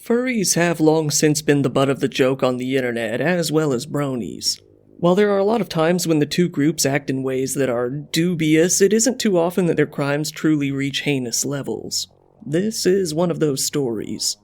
Furries have long since been the butt of the joke on the internet, as well as Bronies. While there are a lot of times when the two groups act in ways that are dubious, it isn't too often that their crimes truly reach heinous levels. This is one of those stories.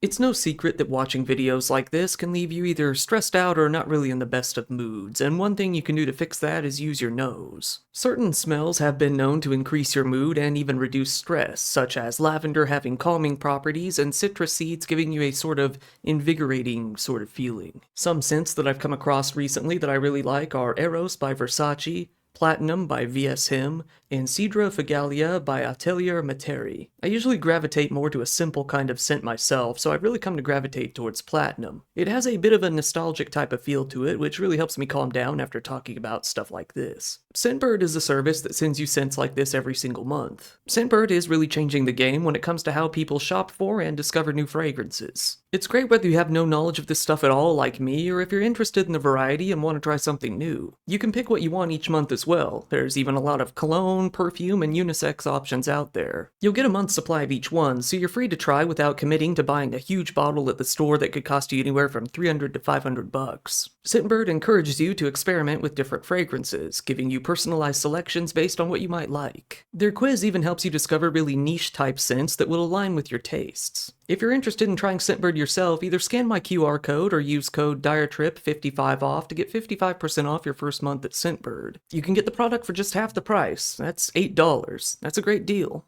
It's no secret that watching videos like this can leave you either stressed out or not really in the best of moods, and one thing you can do to fix that is use your nose. Certain smells have been known to increase your mood and even reduce stress, such as lavender having calming properties and citrus seeds giving you a sort of invigorating sort of feeling. Some scents that I've come across recently that I really like are Eros by Versace, Platinum by VS Him, and Cedra Figalia by Atelier Materi. I usually gravitate more to a simple kind of scent myself, so I've really come to gravitate towards Platinum. It has a bit of a nostalgic type of feel to it, which really helps me calm down after talking about stuff like this. Scentbird is a service that sends you scents like this every single month. Scentbird is really changing the game when it comes to how people shop for and discover new fragrances. It's great whether you have no knowledge of this stuff at all like me, or if you're interested in the variety and want to try something new. You can pick what you want each month as well. There's even a lot of cologne, perfume, and unisex options out there. You'll get a month's supply of each one, so you're free to try without committing to buying a huge bottle at the store that could cost you anywhere from $300 to $500. Scentbird encourages you to experiment with different fragrances, giving you personalized selections based on what you might like. Their quiz even helps you discover really niche type scents that will align with your tastes. If you're interested in trying Scentbird yourself, either scan my QR code or use code DIRETRIP55OFF to get 55% off your first month at Scentbird. You can get the product for just half the price. That's $8. That's a great deal.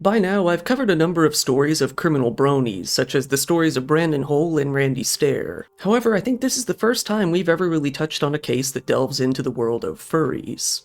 By now, I've covered a number of stories of criminal bronies, such as the stories of Brandon Hole and Randy Stair. However, I think this is the first time we've ever really touched on a case that delves into the world of furries.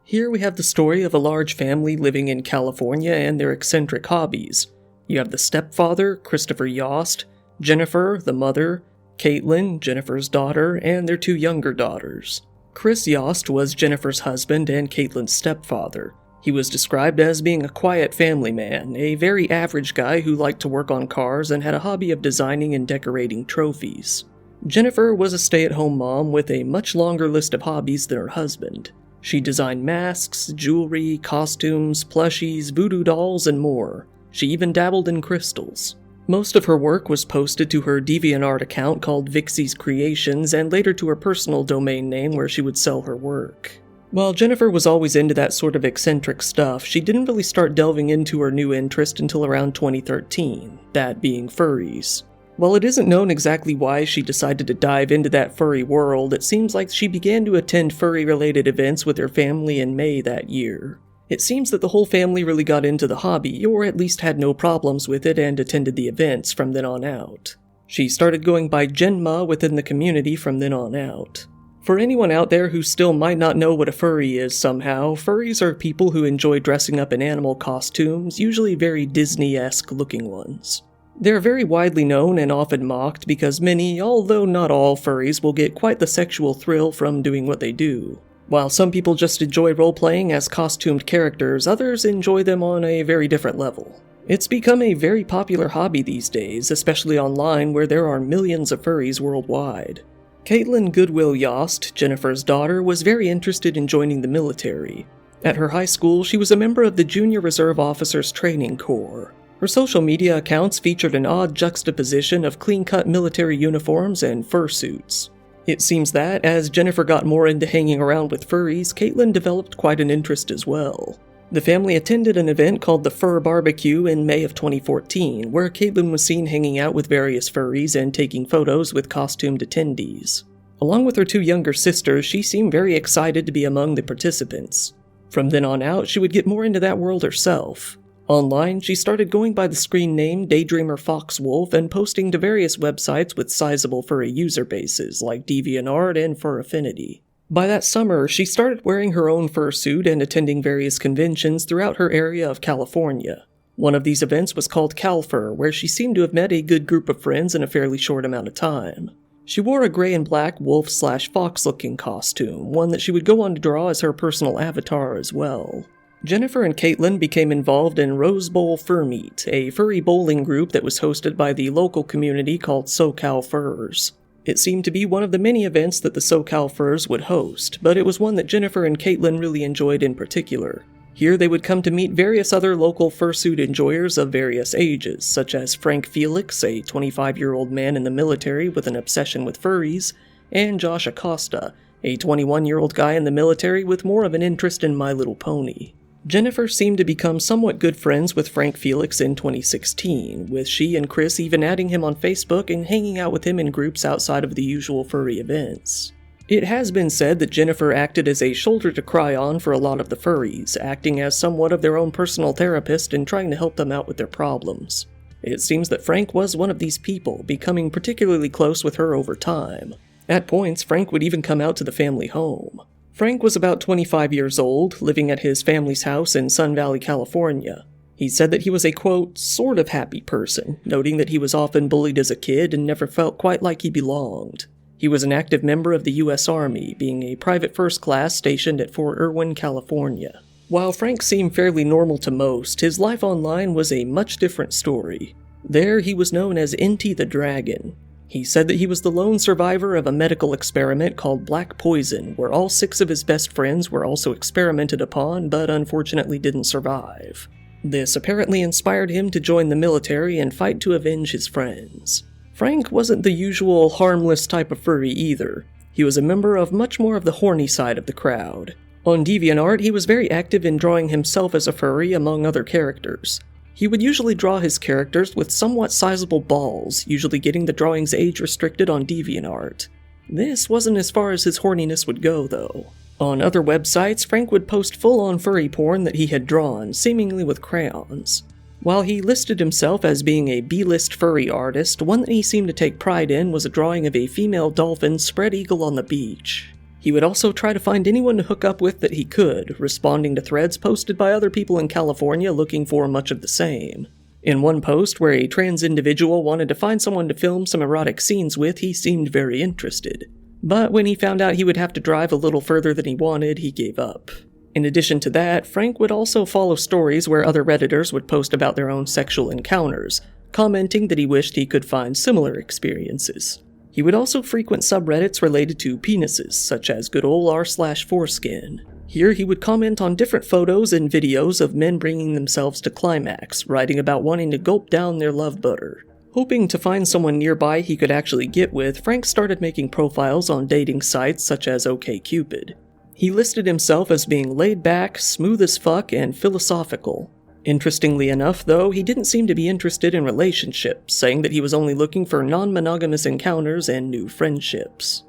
Here we have the story of a large family living in California and their eccentric hobbies. You have the stepfather, Christopher Yost, Jennifer, the mother, Caitlin, Jennifer's daughter, and their two younger daughters. Chris Yost was Jennifer's husband and Caitlin's stepfather. He was described as being a quiet family man, a very average guy who liked to work on cars and had a hobby of designing and decorating trophies. Jennifer was a stay-at-home mom with a much longer list of hobbies than her husband. She designed masks, jewelry, costumes, plushies, voodoo dolls, and more. She even dabbled in crystals. Most of her work was posted to her DeviantArt account called Vixie's Creations and later to her personal domain name where she would sell her work. While Jennifer was always into that sort of eccentric stuff, she didn't really start delving into her new interest until around 2013, that being furries. While it isn't known exactly why she decided to dive into that furry world, it seems like she began to attend furry-related events with her family in May that year. It seems that the whole family really got into the hobby, or at least had no problems with it and attended the events from then on out. She started going by Genma within the community from then on out. For anyone out there who still might not know what a furry is somehow, furries are people who enjoy dressing up in animal costumes, usually very Disney-esque looking ones. They're very widely known and often mocked because many, although not all, furries will get quite the sexual thrill from doing what they do. While some people just enjoy role-playing as costumed characters, others enjoy them on a very different level. It's become a very popular hobby these days, especially online where there are millions of furries worldwide. Caitlin Goodwill Yost, Jennifer's daughter, was very interested in joining the military. At her high school, she was a member of the Junior Reserve Officers Training Corps. Her social media accounts featured an odd juxtaposition of clean-cut military uniforms and fursuits. It seems that, as Jennifer got more into hanging around with furries, Caitlin developed quite an interest as well. The family attended an event called the Fur Barbecue in May of 2014, where Caitlin was seen hanging out with various furries and taking photos with costumed attendees. Along with her two younger sisters, she seemed very excited to be among the participants. From then on out, she would get more into that world herself. Online, she started going by the screen name Daydreamer Foxwolf and posting to various websites with sizable furry user bases like DeviantArt and Fur Affinity. By that summer, she started wearing her own fursuit and attending various conventions throughout her area of California. One of these events was called CalFur, where she seemed to have met a good group of friends in a fairly short amount of time. She wore a gray and black wolf/fox looking costume, one that she would go on to draw as her personal avatar as well. Jennifer and Caitlin became involved in Rose Bowl Fur Meet, a furry bowling group that was hosted by the local community called SoCal Furs. It seemed to be one of the many events that the SoCal Furs would host, but it was one that Jennifer and Caitlin really enjoyed in particular. Here they would come to meet various other local fursuit enjoyers of various ages, such as Frank Felix, a 25-year-old man in the military with an obsession with furries, and Josh Acosta, a 21-year-old guy in the military with more of an interest in My Little Pony. Jennifer seemed to become somewhat good friends with Frank Felix in 2016, with she and Chris even adding him on Facebook and hanging out with him in groups outside of the usual furry events. It has been said that Jennifer acted as a shoulder to cry on for a lot of the furries, acting as somewhat of their own personal therapist and trying to help them out with their problems. It seems that Frank was one of these people, becoming particularly close with her over time. At points, Frank would even come out to the family home. Frank was about 25 years old, living at his family's house in Sun Valley, California. He said that he was a, quote, sort of happy person, noting that he was often bullied as a kid and never felt quite like he belonged. He was an active member of the U.S. Army, being a private first class stationed at Fort Irwin, California. While Frank seemed fairly normal to most, his life online was a much different story. There, he was known as Inti the Dragon. He said that he was the lone survivor of a medical experiment called Black Poison, where all 6 of his best friends were also experimented upon, but unfortunately didn't survive. This apparently inspired him to join the military and fight to avenge his friends. Frank wasn't the usual harmless type of furry either. He was a member of much more of the horny side of the crowd. On DeviantArt, he was very active in drawing himself as a furry among other characters. He would usually draw his characters with somewhat sizable balls, usually getting the drawings age-restricted on DeviantArt. This wasn't as far as his horniness would go, though. On other websites, Frank would post full-on furry porn that he had drawn, seemingly with crayons. While he listed himself as being a B-list furry artist, one that he seemed to take pride in was a drawing of a female dolphin spread eagle on the beach. He would also try to find anyone to hook up with that he could, responding to threads posted by other people in California looking for much of the same. In one post where a trans individual wanted to find someone to film some erotic scenes with, he seemed very interested. But when he found out he would have to drive a little further than he wanted, he gave up. In addition to that, Frank would also follow stories where other Redditors would post about their own sexual encounters, commenting that he wished he could find similar experiences. He would also frequent subreddits related to penises, such as good ol' r/foreskin. Here he would comment on different photos and videos of men bringing themselves to climax, writing about wanting to gulp down their love butter. Hoping to find someone nearby he could actually get with, Frank started making profiles on dating sites such as OkCupid. He listed himself as being laid back, smooth as fuck, and philosophical. Interestingly enough, though, he didn't seem to be interested in relationships, saying that he was only looking for non-monogamous encounters and new friendships.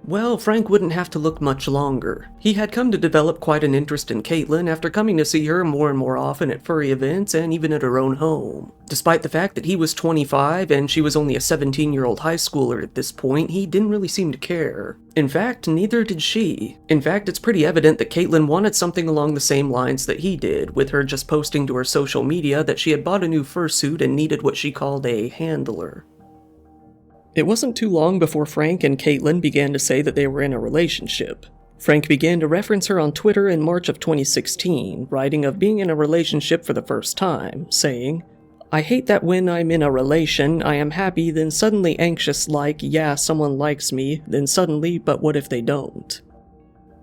Well, Frank wouldn't have to look much longer. He had come to develop quite an interest in Caitlin after coming to see her more and more often at furry events and even at her own home. Despite the fact that he was 25 and she was only a 17-year-old high schooler at this point, he didn't really seem to care. In fact, neither did she. In fact, it's pretty evident that Caitlin wanted something along the same lines that he did, with her just posting to her social media that she had bought a new fursuit and needed what she called a handler. It wasn't too long before Frank and Caitlin began to say that they were in a relationship. Frank began to reference her on Twitter in March of 2016, writing of being in a relationship for the first time, saying, "I hate that when I'm in a relation, I am happy, then suddenly anxious like, yeah, someone likes me, then suddenly, but what if they don't?"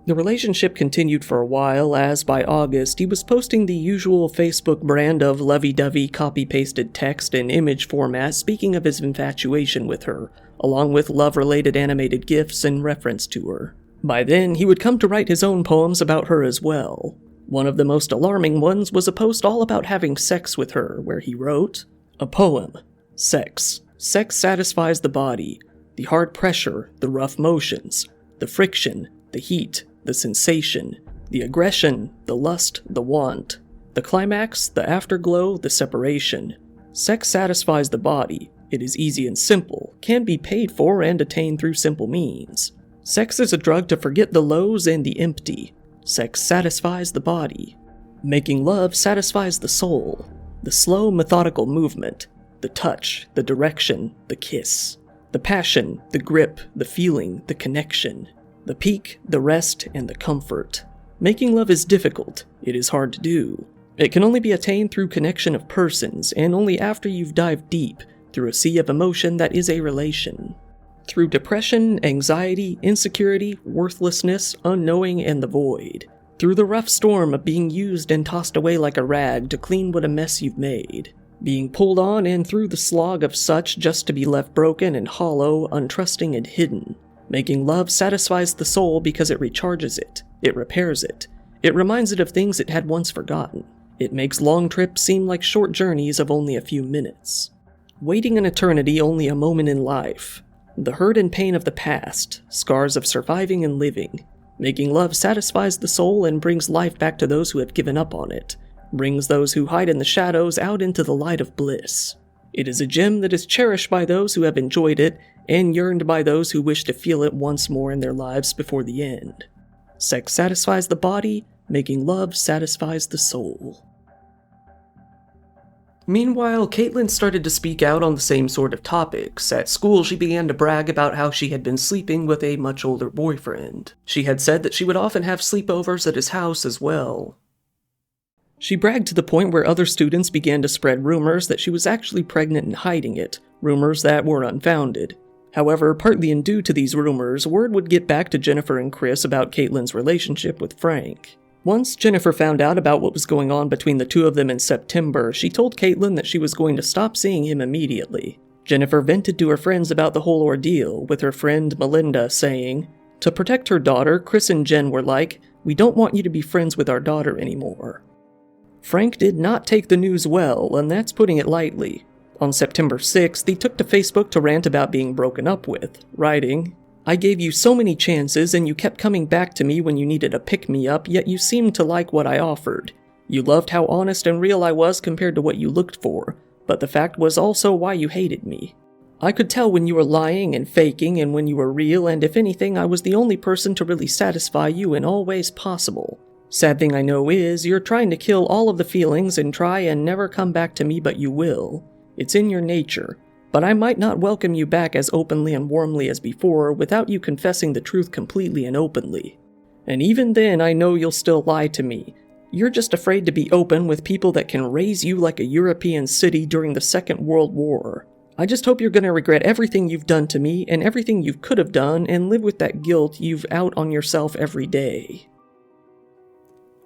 The relationship continued for a while, as by August he was posting the usual Facebook brand of lovey-dovey copy-pasted text and image format speaking of his infatuation with her, along with love-related animated GIFs in reference to her. By then, he would come to write his own poems about her as well. One of the most alarming ones was a post all about having sex with her, where he wrote, "A poem. Sex. Sex satisfies the body. The hard pressure, the rough motions, the friction, the heat, the sensation, the aggression, the lust, the want, the climax, the afterglow, the separation. Sex satisfies the body. It is easy and simple, can be paid for and attained through simple means. Sex is a drug to forget the lows and the empty. Sex satisfies the body. Making love satisfies the soul. The slow, methodical movement, the touch, the direction, the kiss, the passion, the grip, the feeling, the connection. The peak, the rest, and the comfort. Making love is difficult. It is hard to do. It can only be attained through connection of persons, and only after you've dived deep through a sea of emotion that is a relation. Through depression, anxiety, insecurity, worthlessness, unknowing, and the void. Through the rough storm of being used and tossed away like a rag to clean what a mess you've made. Being pulled on and through the slog of such just to be left broken and hollow, untrusting and hidden. Making love satisfies the soul because it recharges it. It repairs it. It reminds it of things it had once forgotten. It makes long trips seem like short journeys of only a few minutes. Waiting an eternity only a moment in life. The hurt and pain of the past, scars of surviving and living. Making love satisfies the soul and brings life back to those who have given up on it. Brings those who hide in the shadows out into the light of bliss. It is a gem that is cherished by those who have enjoyed it and yearned by those who wish to feel it once more in their lives before the end. Sex satisfies the body, making love satisfies the soul. Meanwhile, Caitlin started to speak out on the same sort of topics. At school, she began to brag about how she had been sleeping with a much older boyfriend. She had said that she would often have sleepovers at his house as well. She bragged to the point where other students began to spread rumors that she was actually pregnant and hiding it, rumors that were unfounded. However, partly due to these rumors, word would get back to Jennifer and Chris about Caitlin's relationship with Frank. Once Jennifer found out about what was going on between the two of them in September, she told Caitlin that she was going to stop seeing him immediately. Jennifer vented to her friends about the whole ordeal, with her friend Melinda saying, "To protect her daughter, Chris and Jen were like, 'We don't want you to be friends with our daughter anymore.'" Frank did not take the news well, and that's putting it lightly. On September 6th, he took to Facebook to rant about being broken up with, writing, "I gave you so many chances and you kept coming back to me when you needed a pick-me-up, yet you seemed to like what I offered. You loved how honest and real I was compared to what you looked for, but the fact was also why you hated me. I could tell when you were lying and faking and when you were real, and if anything, I was the only person to really satisfy you in all ways possible. Sad thing I know is, you're trying to kill all of the feelings and try and never come back to me, but you will. It's in your nature. But I might not welcome you back as openly and warmly as before without you confessing the truth completely and openly. And even then, I know you'll still lie to me. You're just afraid to be open with people that can raise you like a European city during the Second World War. I just hope you're gonna regret everything you've done to me and everything you could have done and live with that guilt you've out on yourself every day."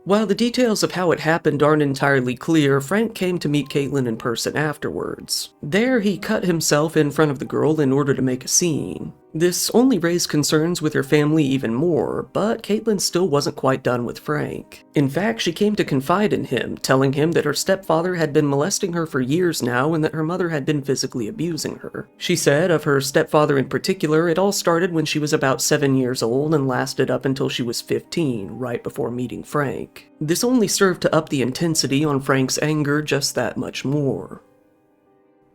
While the details of how it happened aren't entirely clear, Frank came to meet Caitlin in person afterwards. There, he cut himself in front of the girl in order to make a scene. This only raised concerns with her family even more, but Caitlin still wasn't quite done with Frank. In fact, she came to confide in him, telling him that her stepfather had been molesting her for years now and that her mother had been physically abusing her. She said of her stepfather in particular, it all started when she was about 7 years old and lasted up until she was 15, right before meeting Frank. This only served to up the intensity on Frank's anger just that much more.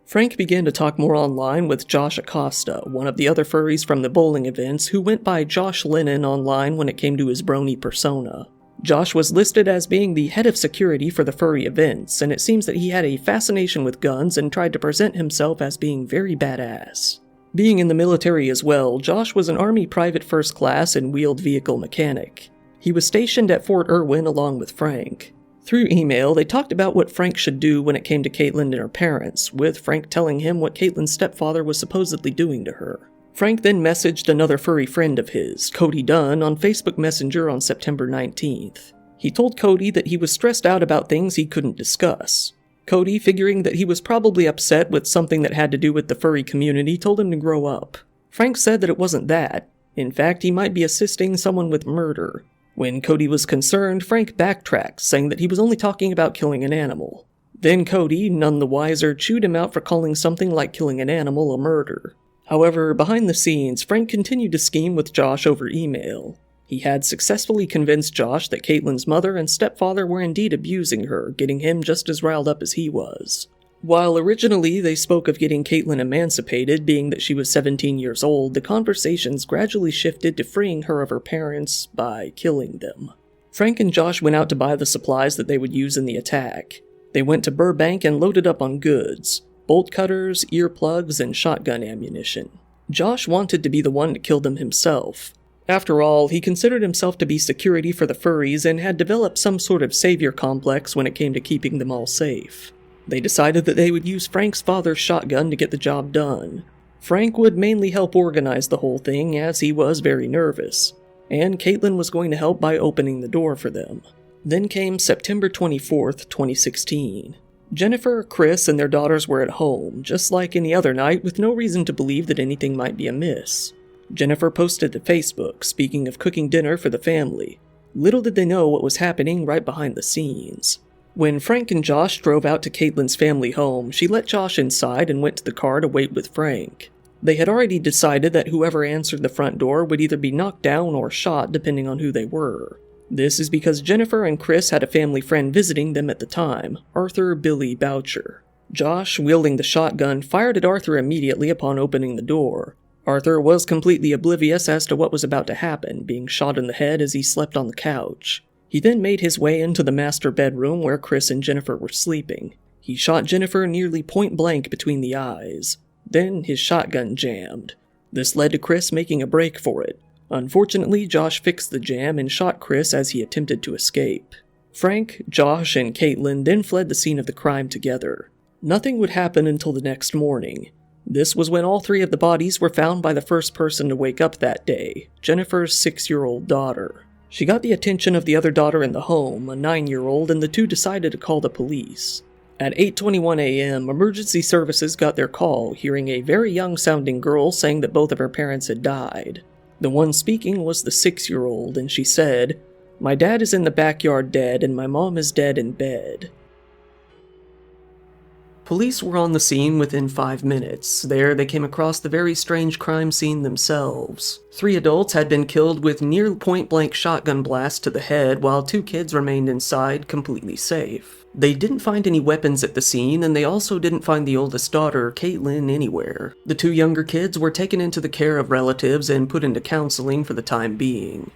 Frank began to talk more online with Josh Acosta, one of the other furries from the bowling events, who went by Josh Lennon online when it came to his brony persona. Josh was listed as being the head of security for the furry events, and it seems that he had a fascination with guns and tried to present himself as being very badass. Being in the military as well, Josh was an Army private first class and wheeled vehicle mechanic. He was stationed at Fort Irwin along with Frank. Through email, they talked about what Frank should do when it came to Caitlin and her parents, with Frank telling him what Caitlin's stepfather was supposedly doing to her. Frank then messaged another furry friend of his, Cody Dunn, on Facebook Messenger on September 19th. He told Cody that he was stressed out about things he couldn't discuss. Cody, figuring that he was probably upset with something that had to do with the furry community, told him to grow up. Frank said that it wasn't that. In fact, he might be assisting someone with murder. When Cody was concerned, Frank backtracked, saying that he was only talking about killing an animal. Then Cody, none the wiser, chewed him out for calling something like killing an animal a murder. However, behind the scenes, Frank continued to scheme with Josh over email. He had successfully convinced Josh that Caitlin's mother and stepfather were indeed abusing her, getting him just as riled up as he was. While originally they spoke of getting Caitlin emancipated, being that she was 17 years old, the conversations gradually shifted to freeing her of her parents by killing them. Frank and Josh went out to buy the supplies that they would use in the attack. They went to Burbank and loaded up on goods, bolt cutters, earplugs, and shotgun ammunition. Josh wanted to be the one to kill them himself. After all, he considered himself to be security for the furries and had developed some sort of savior complex when it came to keeping them all safe. They decided that they would use Frank's father's shotgun to get the job done. Frank would mainly help organize the whole thing as he was very nervous, and Caitlin was going to help by opening the door for them. Then came September 24th, 2016. Jennifer, Chris, and their daughters were at home, just like any other night, with no reason to believe that anything might be amiss. Jennifer posted to Facebook, speaking of cooking dinner for the family. Little did they know what was happening right behind the scenes. When Frank and Josh drove out to Caitlin's family home, she let Josh inside and went to the car to wait with Frank. They had already decided that whoever answered the front door would either be knocked down or shot depending on who they were. This is because Jennifer and Chris had a family friend visiting them at the time, Arthur Billy Boucher. Josh, wielding the shotgun, fired at Arthur immediately upon opening the door. Arthur was completely oblivious as to what was about to happen, being shot in the head as he slept on the couch. He then made his way into the master bedroom where Chris and Jennifer were sleeping. He shot Jennifer nearly point blank between the eyes. Then his shotgun jammed. This led to Chris making a break for it. Unfortunately, Josh fixed the jam and shot Chris as he attempted to escape. Frank, Josh, and Caitlin then fled the scene of the crime together. Nothing would happen until the next morning. This was when all three of the bodies were found by the first person to wake up that day, Jennifer's 6-year-old daughter. She got the attention of the other daughter in the home, a 9-year-old, and the two decided to call the police. At 8:21 a.m., emergency services got their call, hearing a very young-sounding girl saying that both of her parents had died. The one speaking was the 6-year-old, and she said, "My dad is in the backyard dead, and my mom is dead in bed." Police were on the scene within 5 minutes. There, they came across the very strange crime scene themselves. 3 adults had been killed with near point-blank shotgun blasts to the head, while 2 kids remained inside, completely safe. They didn't find any weapons at the scene, and they also didn't find the oldest daughter, Caitlin, anywhere. The 2 younger kids were taken into the care of relatives and put into counseling for the time being.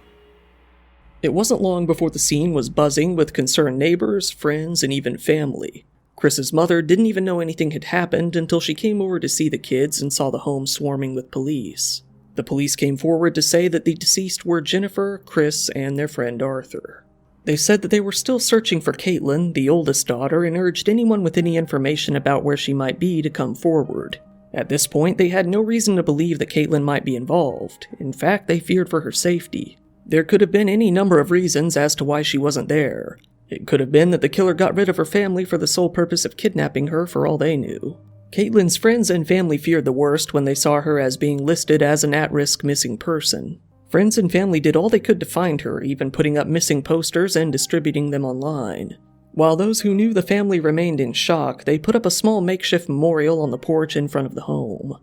It wasn't long before the scene was buzzing with concerned neighbors, friends, and even family. Chris's mother didn't even know anything had happened until she came over to see the kids and saw the home swarming with police. The police came forward to say that the deceased were Jennifer, Chris, and their friend Arthur. They said that they were still searching for Caitlin, the oldest daughter, and urged anyone with any information about where she might be to come forward. At this point, they had no reason to believe that Caitlin might be involved. In fact, they feared for her safety. There could have been any number of reasons as to why she wasn't there. It could have been that the killer got rid of her family for the sole purpose of kidnapping her for all they knew. Caitlin's friends and family feared the worst when they saw her as being listed as an at-risk missing person. Friends and family did all they could to find her, even putting up missing posters and distributing them online. While those who knew the family remained in shock, they put up a small makeshift memorial on the porch in front of the home.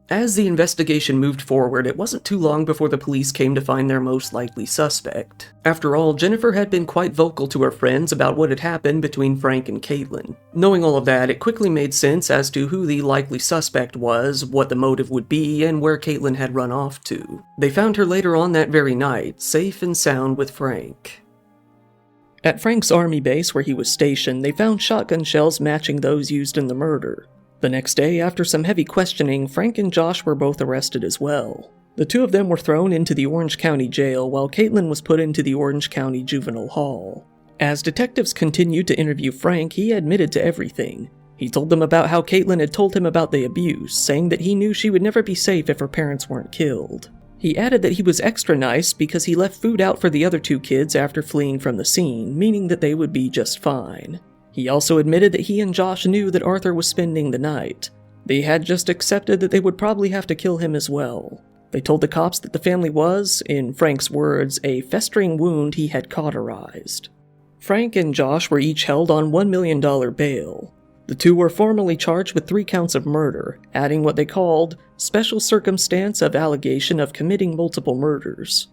As the investigation moved forward, it wasn't too long before the police came to find their most likely suspect. After all, Jennifer had been quite vocal to her friends about what had happened between Frank and Caitlin. Knowing all of that, it quickly made sense as to who the likely suspect was, what the motive would be, and where Caitlin had run off to. They found her later on that very night, safe and sound with Frank. At Frank's army base where he was stationed, they found shotgun shells matching those used in the murder. The next day, after some heavy questioning, Frank and Josh were both arrested as well. The 2 of them were thrown into the Orange County Jail, while Caitlin was put into the Orange County Juvenile Hall. As detectives continued to interview Frank, he admitted to everything. He told them about how Caitlin had told him about the abuse, saying that he knew she would never be safe if her parents weren't killed. He added that he was extra nice because he left food out for the other 2 kids after fleeing from the scene, meaning that they would be just fine. He also admitted that he and Josh knew that Arthur was spending the night. They had just accepted that they would probably have to kill him as well. They told the cops that the family was, in Frank's words, a festering wound he had cauterized. Frank and Josh were each held on $1 million bail. The 2 were formally charged with 3 counts of murder, adding what they called special circumstance of allegation of committing multiple murders.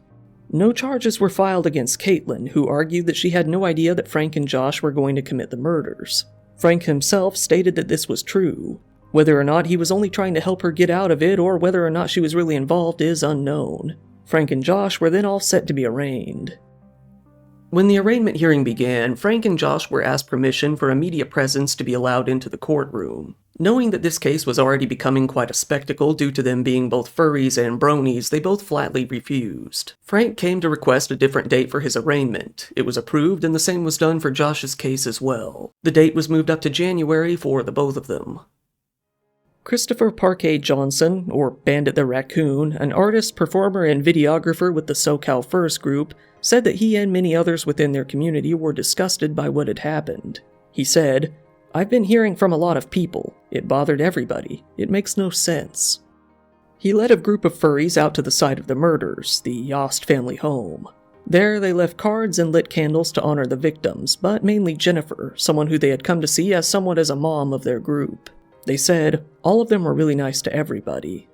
No charges were filed against Caitlin, who argued that she had no idea that Frank and Josh were going to commit the murders. Frank himself stated that this was true. Whether or not he was only trying to help her get out of it, or whether or not she was really involved, is unknown. Frank and Josh were then all set to be arraigned. When the arraignment hearing began, Frank and Josh were asked permission for immediate presence to be allowed into the courtroom. Knowing that this case was already becoming quite a spectacle due to them being both furries and bronies, they both flatly refused. Frank came to request a different date for his arraignment. It was approved, and the same was done for Josh's case as well. The date was moved up to January for the both of them. Christopher Parquet Johnson, or Bandit the Raccoon, an artist, performer, and videographer with the SoCal Furries group, said that he and many others within their community were disgusted by what had happened. He said, "I've been hearing from a lot of people. It bothered everybody. It makes no sense." He led a group of furries out to the site of the murders, the Yost family home. There, they left cards and lit candles to honor the victims, but mainly Jennifer, someone who they had come to see as somewhat as a mom of their group. They said, all of them were really nice to everybody.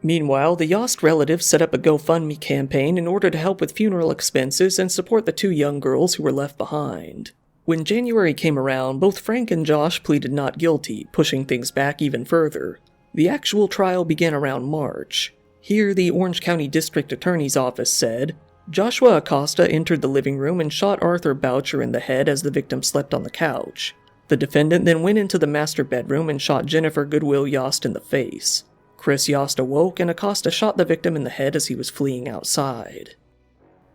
Meanwhile, the Yost relatives set up a GoFundMe campaign in order to help with funeral expenses and support the 2 young girls who were left behind. When January came around, both Frank and Josh pleaded not guilty, pushing things back even further. The actual trial began around March. Here, the Orange County District Attorney's Office said, Joshua Acosta entered the living room and shot Arthur Boucher in the head as the victim slept on the couch. The defendant then went into the master bedroom and shot Jennifer Goodwill Yost in the face. Chris Yost awoke and Acosta shot the victim in the head as he was fleeing outside.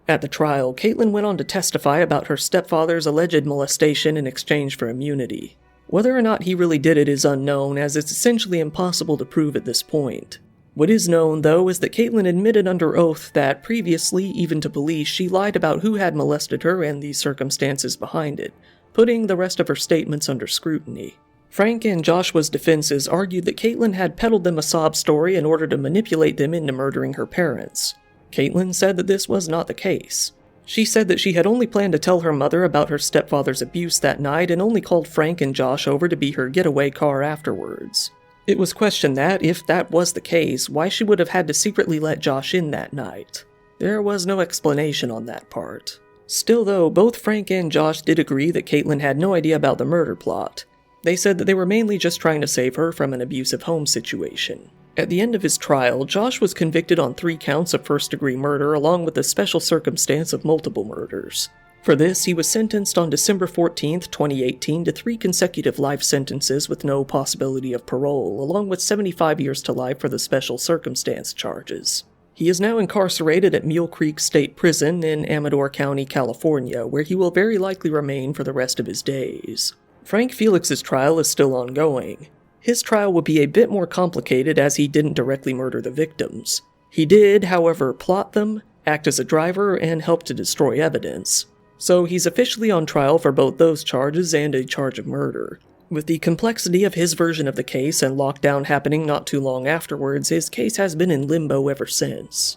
At the trial, Caitlin went on to testify about her stepfather's alleged molestation in exchange for immunity. Whether or not he really did it is unknown, as it's essentially impossible to prove at this point. What is known, though, is that Caitlin admitted under oath that previously, even to police, she lied about who had molested her and the circumstances behind it, putting the rest of her statements under scrutiny. Frank and Joshua's defenses argued that Caitlin had peddled them a sob story in order to manipulate them into murdering her parents. Caitlin said that this was not the case. She said that she had only planned to tell her mother about her stepfather's abuse that night and only called Frank and Josh over to be her getaway car afterwards. It was questioned that, if that was the case, why she would have had to secretly let Josh in that night. There was no explanation on that part. Still though, both Frank and Josh did agree that Caitlin had no idea about the murder plot. They said that they were mainly just trying to save her from an abusive home situation. At the end of his trial, Josh was convicted on 3 counts of first-degree murder along with the special circumstance of multiple murders. For this, he was sentenced on December 14, 2018 to 3 consecutive life sentences with no possibility of parole, along with 75 years to life for the special circumstance charges. He is now incarcerated at Mule Creek State Prison in Amador County, California, where he will very likely remain for the rest of his days. Frank Felix's trial is still ongoing. His trial will be a bit more complicated as he didn't directly murder the victims. He did, however, plot them, act as a driver, and help to destroy evidence. So he's officially on trial for both those charges and a charge of murder. With the complexity of his version of the case and lockdown happening not too long afterwards, his case has been in limbo ever since.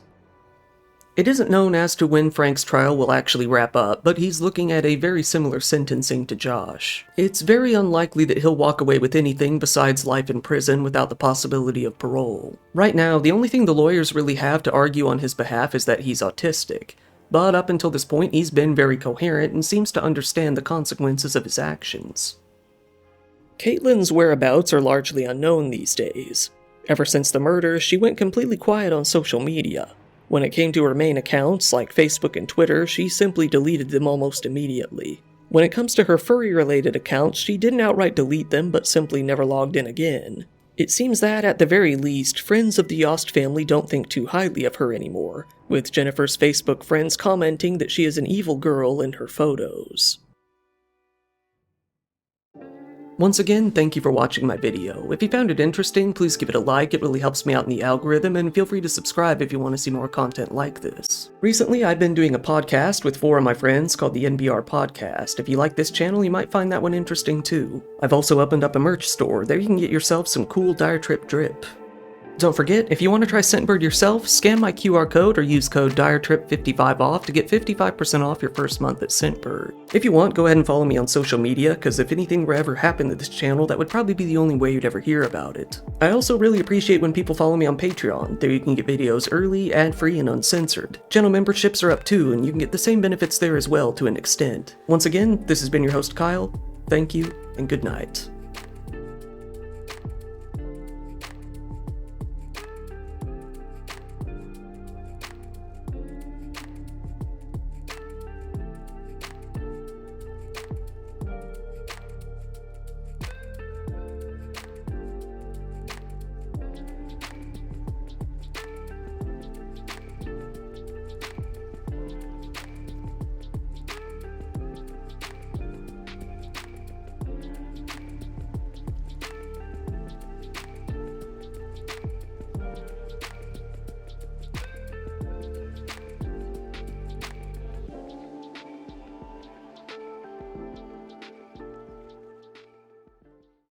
It isn't known as to when Frank's trial will actually wrap up, but he's looking at a very similar sentencing to Josh. It's very unlikely that he'll walk away with anything besides life in prison without the possibility of parole. Right now, the only thing the lawyers really have to argue on his behalf is that he's autistic. But up until this point, he's been very coherent and seems to understand the consequences of his actions. Caitlin's whereabouts are largely unknown these days. Ever since the murder, she went completely quiet on social media. When it came to her main accounts, like Facebook and Twitter, she simply deleted them almost immediately. When it comes to her furry-related accounts, she didn't outright delete them, but simply never logged in again. It seems that, at the very least, friends of the Yost family don't think too highly of her anymore, with Jennifer's Facebook friends commenting that she is an evil girl in her photos. Once again, thank you for watching my video. If you found it interesting, please give it a like, it really helps me out in the algorithm, and feel free to subscribe if you want to see more content like this. Recently, I've been doing a podcast with 4 of my friends called the NBR Podcast. If you like this channel, you might find that one interesting too. I've also opened up a merch store. There you can get yourself some cool Dire Trip drip. Don't forget, if you want to try Scentbird yourself, scan my QR code or use code DireTrip55OFF to get 55% off your first month at Scentbird. If you want, go ahead and follow me on social media, because if anything were ever happen to this channel, that would probably be the only way you'd ever hear about it. I also really appreciate when people follow me on Patreon. There you can get videos early, ad-free, and uncensored. Channel memberships are up too, and you can get the same benefits there as well to an extent. Once again, this has been your host Kyle. Thank you, and good night.